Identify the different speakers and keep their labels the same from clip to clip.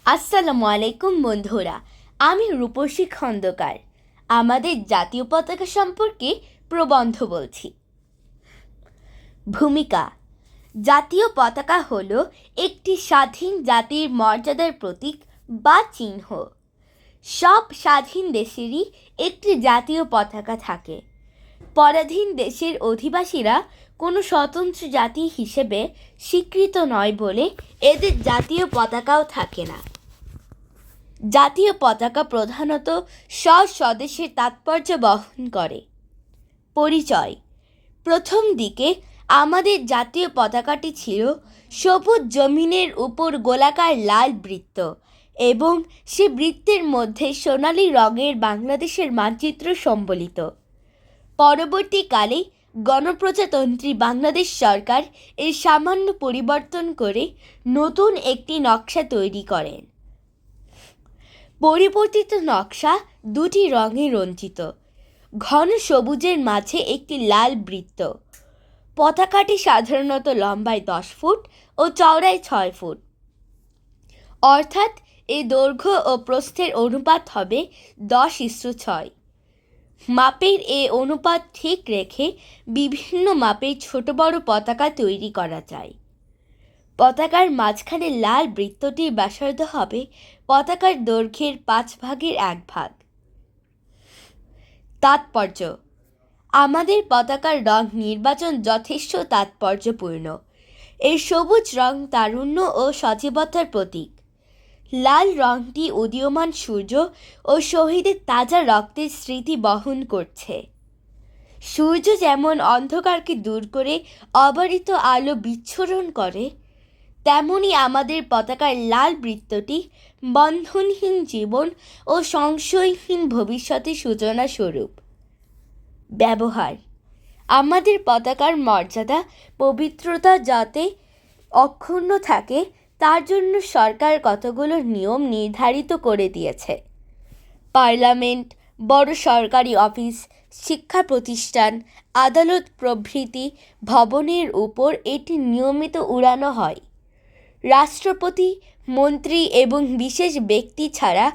Speaker 1: আসসালামু আলাইকুম বন্ধুরা, আমি রূপসী খন্দকার আমাদের জাতীয় পতাকা সম্পর্কে প্রবন্ধ বলছি। ভূমিকা: জাতীয় পতাকা হলো একটি স্বাধীন জাতির মর্যাদার প্রতীক বা চিহ্ন। সব স্বাধীন দেশেরই একটি জাতীয় পতাকা থাকে। পরাধীন দেশের অধিবাসীরা কোনো স্বতন্ত্র জাতি হিসেবে স্বীকৃত নয় বলে এদের জাতীয় পতাকাও থাকে না। জাতীয় পতাকা প্রধানত স্বদেশের তাৎপর্য বহন করে। পরিচয়: প্রথম দিকে আমাদের জাতীয় পতাকাটি ছিল সবুজ জমিনের উপর গোলাকার লাল বৃত্ত এবং সে বৃত্তের মধ্যে সোনালী রঙের বাংলাদেশের মানচিত্র সম্বলিত। পরবর্তীকালে গণপ্রজাতন্ত্রী বাংলাদেশ সরকার এর সামান্য পরিবর্তন করে নতুন একটি নকশা তৈরি করেন। পরিবর্তিত নকশা দুটি রঙে রঞ্জিত, ঘন সবুজের মাঝে একটি লাল বৃত্ত। পতাকাটি সাধারণত লম্বায় 10 ফুট ও চওড়ায় 6 ফুট, অর্থাৎ এর দৈর্ঘ্য ও প্রস্থের অনুপাত হবে 10:6। মাপের এ অনুপাত ঠিক রেখে বিভিন্ন মাপের ছোট বড় পতাকা তৈরি করা যায়। পতাকার মাঝখানে লাল বৃত্তটির ব্যাসার্ধ হবে পতাকার দৈর্ঘ্যের 1/5 ভাগ। তাৎপর্য: আমাদের পতাকার রং নির্বাচন যথেষ্ট তাৎপর্যপূর্ণ। এর সবুজ রং তারুণ্য ও সজীবতার প্রতীক। লাল রংটি উদীয়মান সূর্য ও শহীদের তাজা রক্তের স্মৃতি বহন করছে। সূর্য যেমন অন্ধকারকে দূর করে অবারিত আলো বিচ্ছুরণ করে, তেমনি আমাদের পতাকার লাল বৃত্তটি বন্ধনহীন জীবন ও সংশয়হীন ভবিষ্যতের সূচনা স্বরূপ। ব্যবহার: আমাদের পতাকার মর্যাদা পবিত্রতা যাতে অক্ষুণ্ণ থাকে তার জন্য সরকার কতগুলো নিয়ম নির্ধারিত করে দিয়েছে। পার্লামেন্ট, বড় সরকারি অফিস, শিক্ষা প্রতিষ্ঠান, আদালত প্রভৃতি ভবনের উপর এটি নিয়মিত উড়ানো হয়। রাষ্ট্রপতি, মন্ত্রী এবং বিশেষ ব্যক্তি ছাড়া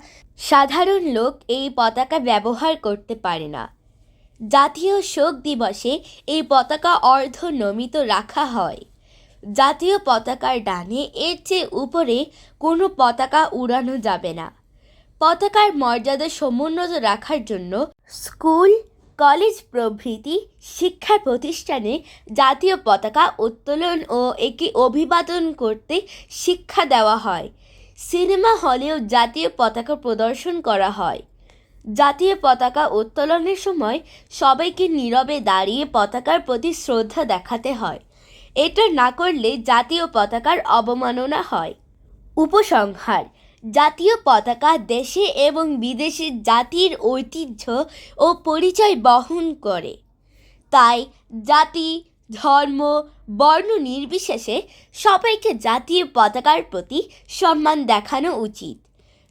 Speaker 1: সাধারণ লোক এই পতাকা ব্যবহার করতে পারে না। জাতীয় শোক দিবসে এই পতাকা অর্ধনমিত রাখা হয়। জাতীয় পতাকার ডানে এর চেয়ে উপরে কোনো পতাকা উড়ানো যাবে না। পতাকার মর্যাদা সমুন্নত রাখার জন্য স্কুল, কলেজ প্রভৃতি শিক্ষা প্রতিষ্ঠানে জাতীয় পতাকা উত্তোলন ও একে অভিবাদন করতে শিক্ষা দেওয়া হয়। সিনেমা হলেও জাতীয় পতাকা প্রদর্শন করা হয়। জাতীয় পতাকা উত্তোলনের সময় সবাইকে নীরবে দাঁড়িয়ে পতাকার প্রতি শ্রদ্ধা দেখাতে হয়। এটা না করলে জাতীয় পতাকার অবমাননা হয়। উপসংহার: জাতীয় পতাকা দেশে এবং বিদেশে জাতির ঐতিহ্য ও পরিচয় বহন করে। তাই জাতি, ধর্ম, বর্ণ নির্বিশেষে সবাইকে জাতীয় পতাকার প্রতি সম্মান দেখানো উচিত।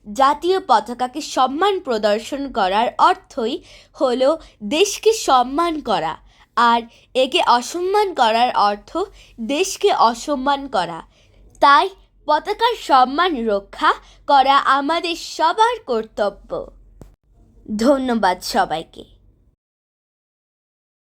Speaker 1: জাতীয় পতাকাকে সম্মান প্রদর্শন করার অর্থই হলো দেশকে সম্মান করা, আর একে অসম্মান করার অর্থ দেশকে অসম্মান করা। তাই পতাকার সম্মান রক্ষা করা আমাদের সবার কর্তব্য। ধন্যবাদ সবাইকে।